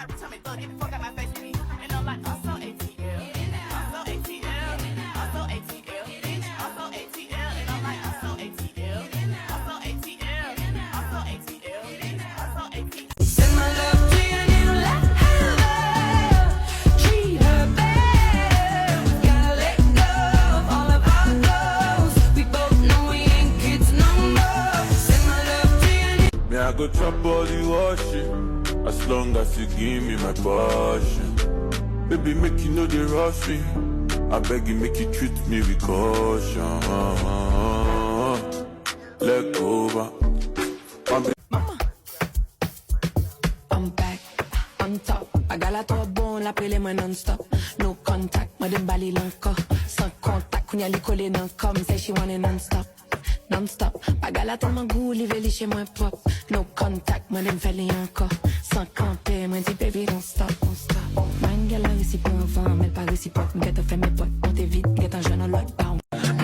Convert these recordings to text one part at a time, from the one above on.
Tell me, thug, get the fuck out my face with me. And I'm like, I'm so ATL. I'm so ATL. I'm so ATL. I'm so ATL. And I'm like, I'm so ATL. I'm so ATL. I'm so ATL. I'm so ATL. Send my love to you and you let her love. Treat her bad. Gotta let go of all of our goals. We both know we ain't kids no more. Send my love to you and you. Me, I go chop all the washing, as long as you give me my passion. Baby, make you know they rush me. I beg you, make you treat me with caution. Let go, I'm back, on top. I got la trop bon, l'appelez moi non-stop. No contact, moi de bali l'encore. Sans contact, qu'on y a li collé dans comme. Say she want it non-stop, non-stop. I got la tellement goût, li veli chez moi propre. No contact, moi de m'feli encore. Sans camper, moi dit baby don't stop, don't stop. Man, girl, a réussi pour un vent, mais pas réciproque. M'gette fait mes potes, on t'évite, get un jeune en lockdown.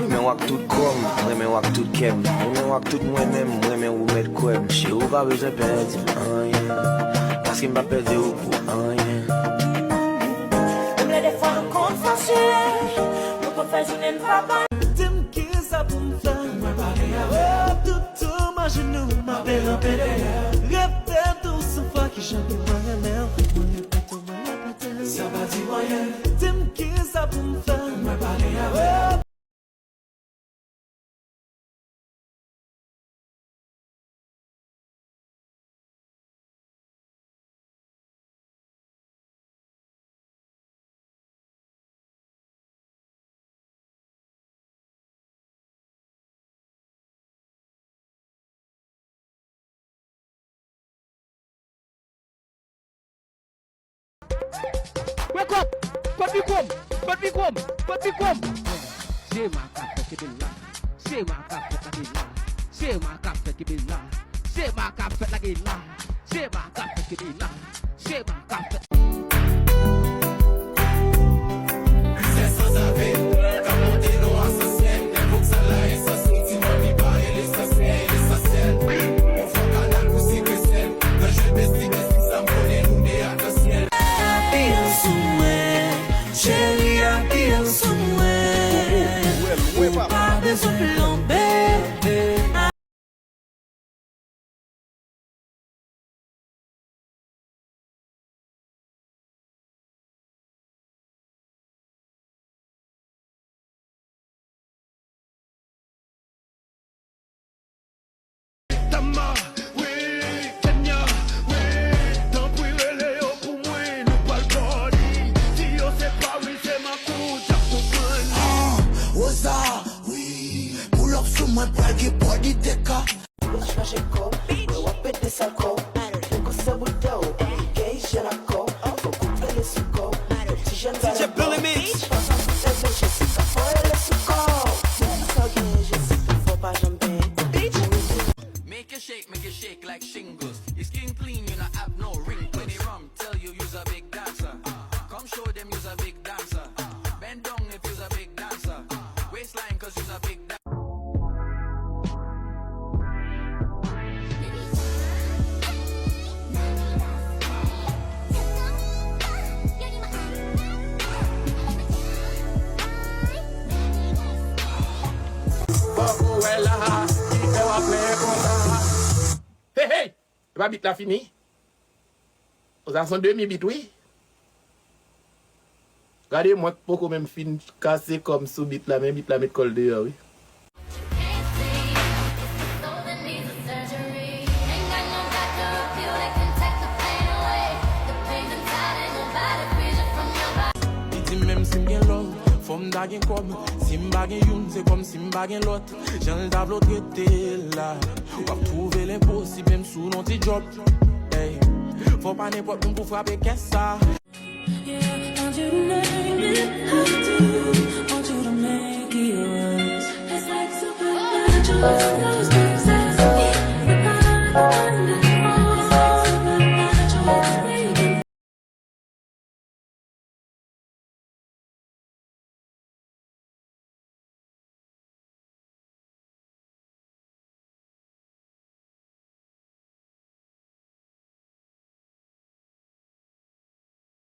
Mwen wak tout kom, mwen wak tout kem. Mwen wak tout mwen men, mwen ou met kwem. Che ou pa beje pedi, anye. Paske mba pedi ou pou anye. Mwen de fwa nou konfansye, nou kon fè jounen vaba. Dem ki sa pou m'fè, mwen pale ya. Toutou ma genou, ma belle pele. Repè tou sou fwa ki chanke mwen men. Mwen repè tou mwen repè. Sa va di mwen. Dem ki sa pou m'fè, mwen pale ya. Wake up! But we come! But we come! But we come! Say my cafe que bella. Say my cafe la bella. Say my cafe que bella. Say my cafe la bella. Say my cafe que bella. Say my cafe. C'est sans saber comment t'es loin social. Les books à la essentielle. Tu m'as mis par l'essentiel. L'essentiel. On fait un canal pour si que c'est. Quand je baisse, ça me connaît nous des attentions. Chérie, aqui somewhere. Pas besoin de l'embêter. Tama, oui, Kenya, oui. Tant pour les pour moi, nous pas le body. Si on sait pas, oui, c'est ma couche, à comprendre. Oza, oui. Pull up sur moi, pas de body deka. Changer ko, we wap pete sa ko. Ko se buto, gay jena ko. Faut couper les sucos. Petit jeune va la go. Pense en tout c'est je sais ça faut les sucos. C'est ça que je sais faut pas jamber. Make it shake like shingles. Your skin clean, you not have no ring. Plenty rum, tell you you's a big dancer. Come show them you's a big dancer. Bend down if you's a big dancer. Waistline cause you's a big dancer. Hey, hey! Va bit la fini. Vous avez son demi-bit, oui? Regardez, moi, pour même fin cassé comme sous bit la mettre colle dehors, oui. Même si m'gen love, femme d'agen comme si m'bagen youn, c'est comme si m'bagen l'autre. J'en le table l'autre était là. On va trouver l'impossible même sous nos petits jobs. Hey, faut pas n'importe où pour frapper qu'est-ce ça. Yeah, want you to name it, I do. Want you to make it yours. It's like supernatural.